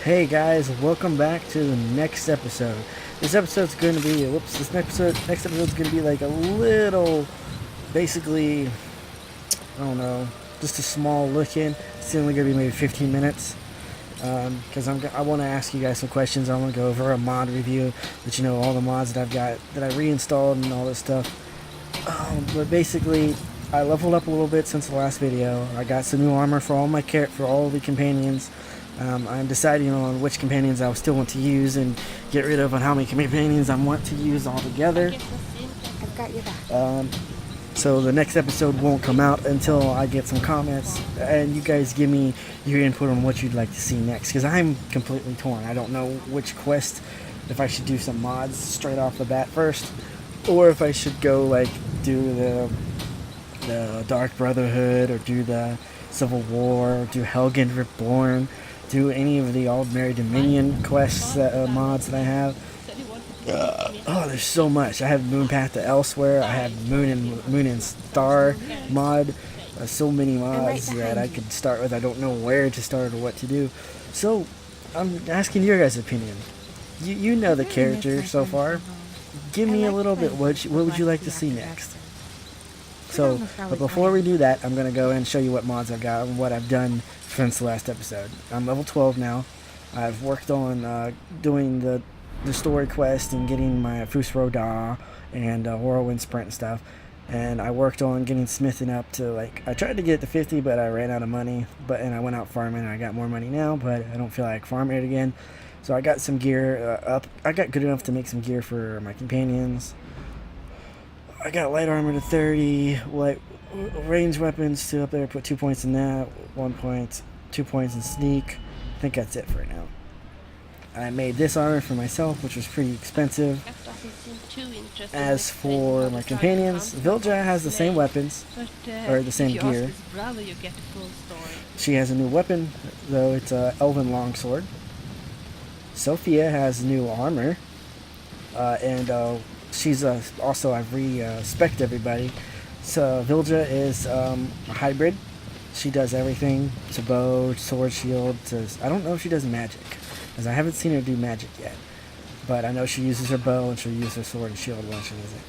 Hey guys, welcome back to the next episode. This episode's going to be, next episode's going to be like a little, basically, I don't know, just a small look in. It's only going to be maybe 15 minutes. Because I want to ask you guys some questions. I want to go over a mod review, let you know all the mods that I've got, that I reinstalled and all this stuff. But basically, I leveled up a little bit since the last video. I got some new armor for all the companions. I'm deciding on which companions I still want to use and get rid of, on how many companions I want to use altogether. I've got your back. So the next episode won't come out until I get some comments and you guys give me your input on what you'd like to see next, because I'm completely torn. I don't know which quest, if I should do some mods straight off the bat first, or if I should go like do the Dark Brotherhood, or do the Civil War, or do Helgen Reborn, do any of the Aldmeri Dominion quests, mods that I have. Oh, there's so much. I have Moon Path to Elsewhere. I have Moon and Star mod. So many mods that I could start with. I don't know where to start or what to do. So I'm asking your guys' opinion. You know the character so far. Give me a little bit. What would you like to see next? So, but before we do that, I'm going to go and show you what mods I've got and what I've done since the last episode. I'm level 12 now. I've worked on doing the story quest and getting my Fus Roda and Whirlwind Sprint and stuff. And I worked on getting smithing up to, like, I tried to get to 50, but I ran out of money. And I went out farming, and I got more money now, but I don't feel like farming it again. So I got some gear up. I got good enough to make some gear for my companions. I got light armor to 30, light range weapons to up there, put 2 points in that, 1 point, 2 points in sneak. I think that's it for now. I made this armor for myself, which was pretty expensive. As for my companions, Vilja has the same weapons, or the same gear. She has a new weapon, though it's a Elven Longsword. Sophia has new armor, and she's also, I've re-spec'd everybody. So Vilja is a hybrid. She does everything, to bow, sword, shield, I don't know if she does magic, because I haven't seen her do magic yet. But I know she uses her bow, and she'll use her sword and shield when she uses it.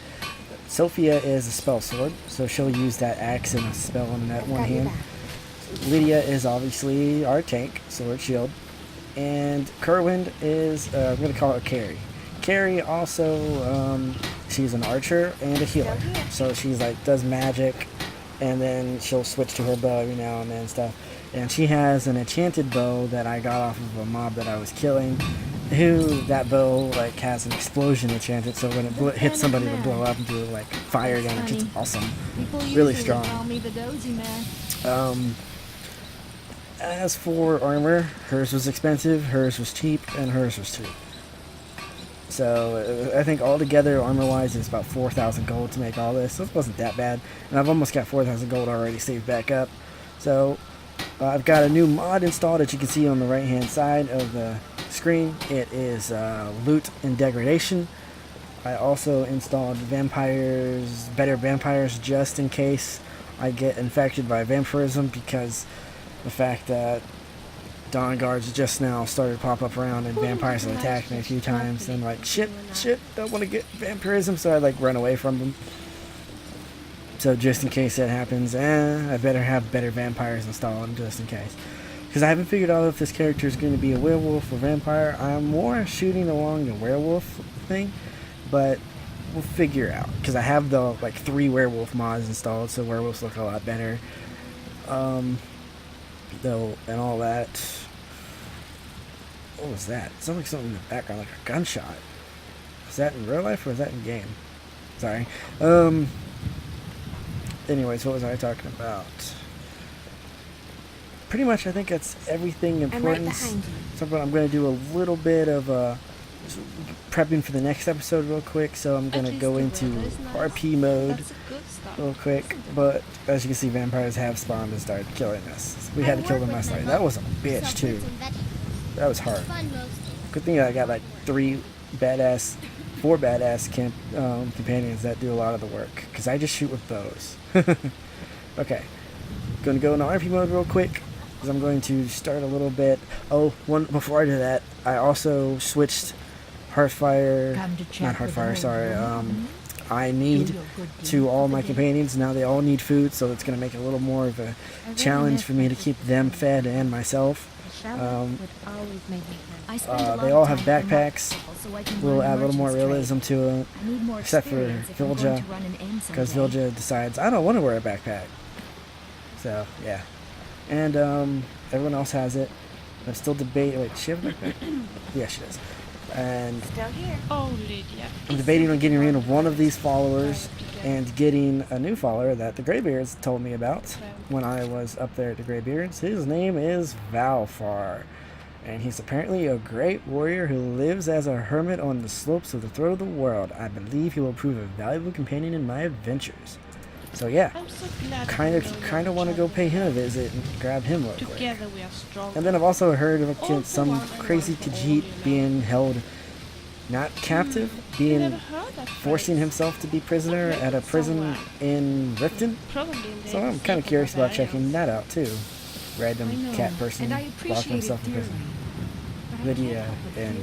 Sophia is a spell sword, so she'll use that axe and a spell in that one hand. Lydia is obviously our tank, sword, shield. And Kerwind is, I'm going to call her Carrie. Carrie also, she's an archer and a healer. So she's like, does magic, and then she'll switch to her bow every now and then and stuff. And she has an enchanted bow that I got off of a mob that I was killing, who that bow like has an explosion enchanted, so when it hits somebody it'll blow up and do like fire damage. It's awesome. Really strong. As for armor, hers was expensive, hers was cheap, and hers was cheap. So I think altogether, armor-wise, it's about 4,000 gold to make all this. So it wasn't that bad. And I've almost got 4,000 gold already saved back up. So I've got a new mod installed that you can see on the right-hand side of the screen. It is Loot and Degradation. I also installed vampires, better vampires, just in case I get infected by vampirism, because the fact that Dawn Guards just now started to pop up around, and vampires have attacked me a few times, and like, shit, don't want to get vampirism, so I like run away from them. So just in case that happens, I better have better vampires installed just in case. Because I haven't figured out if this character is going to be a werewolf or vampire. I'm more shooting along the werewolf thing, but we'll figure out. Because I have the like 3 werewolf mods installed, so werewolves look a lot better. Though, and all that. What was that? It sounded like something in the background, like a gunshot. Was that in real life or was that in game? Sorry. Anyways, what was I talking about? Pretty much, I think that's everything important. So I'm going to do a little bit of prepping for the next episode real quick. So I'm going to go into RP mode real quick. But as you can see, vampires have spawned and started killing us. We had to kill them last night. That was a bitch too. That was hard. Good thing I got like 4 badass companions that do a lot of the work, because I just shoot with bows. Okay, gonna go into RP mode real quick. because I'm going to start a little bit. Oh, before I do that, I also switched Hearthfire, not Hearthfire, sorry, I need to all my companions. Now they all need food, so it's going to make it a little more of a challenge for me to keep them fed and myself. They all have backpacks. We'll add a little more realism to it, except for Vilja, because Vilja decides, I don't want to wear a backpack. So, yeah. And everyone else has it. I'm still debating. Wait, does she have a backpack? Yeah, she does. And Still here. Oh, Lydia. I'm debating on getting rid of one of these followers and getting a new follower that the Greybeards told me about when I was up there at the Greybeards. His name is Valfar, and he's apparently a great warrior who lives as a hermit on the slopes of the throat of the world. I believe he will prove a valuable companion in my adventures. So yeah, I'm so glad kind of want to go pay him a visit and grab him real quick. Together we are strong. And then I've also heard of some crazy Khajiit being held, not captive, being forcing himself to be prisoner at a prison in Riften. So I'm kind of curious about checking that out too. Random cat person locking himself in prison. Lydia and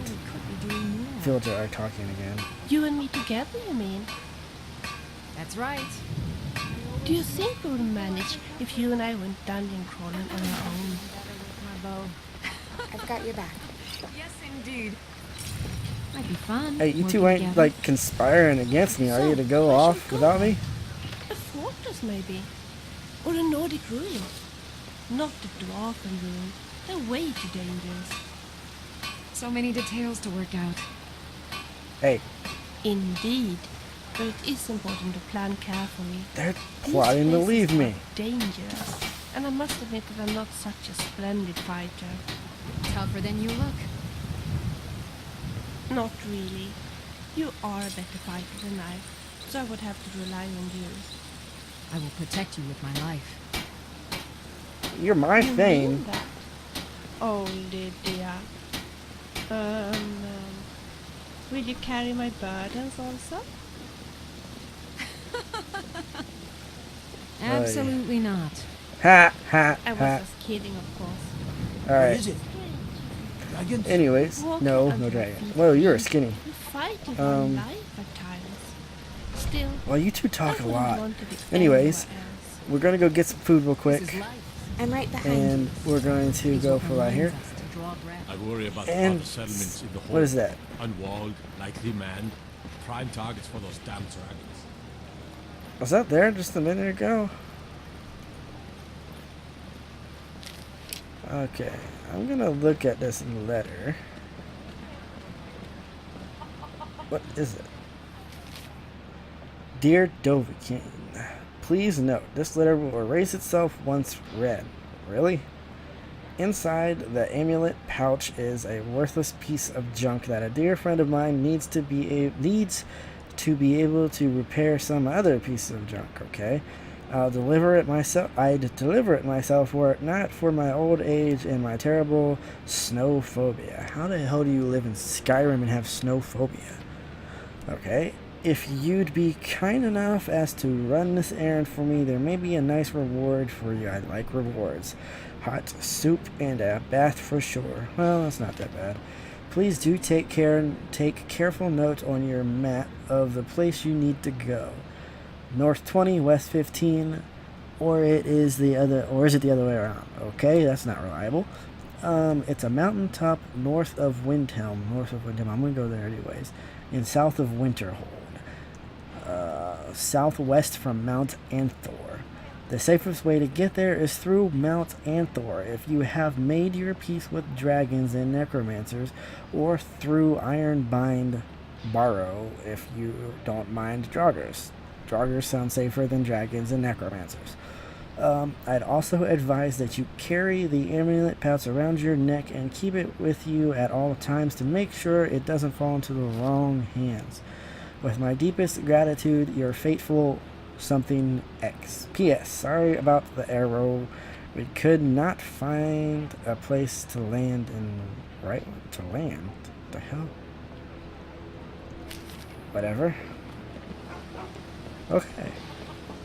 Vilja are talking again. You and me together, you mean? That's right. Do you think we would manage if you and I went dungeon crawling on our own? My bow. I've got your back. Yes, indeed. Might be fun. Hey, you two working ain't together. like conspiring against me, are you, to go off without me? A fortress, maybe. Or a Nordic ruin. Not the Dwarven ruin. They're way too dangerous. So many details to work out. Hey, Indeed. But it is important to plan carefully. they're These plotting to places leave me. are dangerous. And I must admit that I'm not such a splendid fighter. Tougher than you look. Not really. You are a better fighter than I, so I would have to rely on you. I will protect you with my life. You're my You thing. mean that? Oh, Lydia. Will you carry my burdens also? Absolutely not. Ha, ha, I was ha. just kidding, of course. Alright. Dragons? Anyways, Walking no under dragon. feet Whoa, you're means skinny. You fight for Um, life at times. Still, Well, you two talk a I wouldn't lot. want to be Anyways, anywhere else. we're gonna go get some food real quick, I'm right behind and you. we're going to go for right here. I worry about And other settlements in the whole. what is that? Unwalled, lightly manned, prime targets for those damn dragons. Was that there just a minute ago? Okay, I'm gonna look at this letter. What is it? Dear Dovahkiin, please note, this letter will erase itself once read. Really? Inside the amulet pouch is a worthless piece of junk that a dear friend of mine needs to be able to repair some other piece of junk, okay? I'd deliver it myself were it not for my old age and my terrible snow phobia. How the hell do you live in Skyrim and have snow phobia? Okay, if you'd be kind enough as to run this errand for me, there may be a nice reward for you. I like rewards. Hot soup and a bath for sure. Well, that's not that bad. Please do take careful note on your map of the place you need to go. North 20, west 15, or is it the other way around? Okay, that's not reliable. It's a mountaintop north of Windhelm. I'm gonna go there anyways. And south of Winterhold. Southwest from Mount Anthor. The safest way to get there is through Mount Anthor if you have made your peace with dragons and necromancers, or through Ironbind Barrow if you don't mind Draugrs. Draugrs sound safer than dragons and necromancers. I'd also advise that you carry the amulet pouch around your neck and keep it with you at all times to make sure it doesn't fall into the wrong hands. With my deepest gratitude, your faithful something X. P.S. Sorry about the arrow. We could not find a place to land The hell? Whatever. Okay.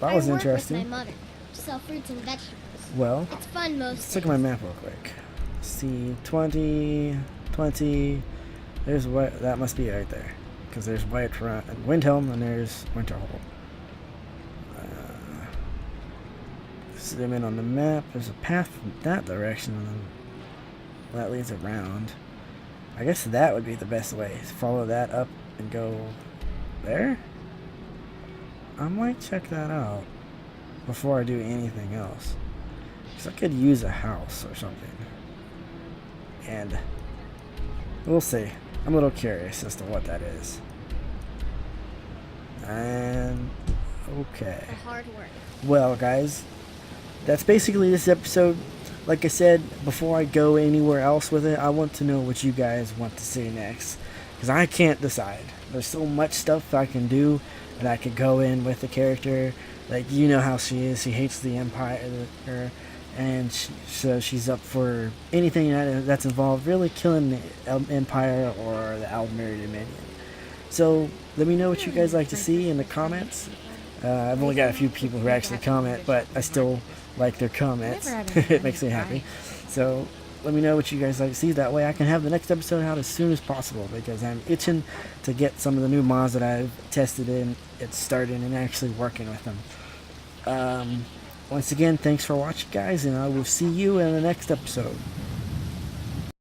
That was I work interesting. with my mother to sell fruits and vegetables. Well, It's fun most let's look at my map real quick. See, 20, 20. There's what that must be right there, because there's Whiterun and Windhelm, and there's Winterhold. Zoom in on the map. There's a path from that direction, and then that leads around. I guess that would be the best way. Follow that up and go there. I might check that out before I do anything else, because I could use a house or something. And we'll see. I'm a little curious as to what that is. And okay. hard work. Well, guys, that's basically this episode. Like I said, before I go anywhere else with it, I want to know what you guys want to see next, because I can't decide. There's so much stuff I can do, and I could go in with the character. Like, you know how she is. She hates the Empire, and so she's up for anything that's involved really killing the Empire or the Aldmeri Dominion. So let me know what you guys like to see in the comments. I've only got a few people who actually comment, but I still like their comments. It makes me happy. So let me know what you guys like to see. That way I can have the next episode out as soon as possible, because I'm itching to get some of the new mods that I've tested in. It's starting and actually working with them. Once again, thanks for watching, guys, and I will see you in the next episode.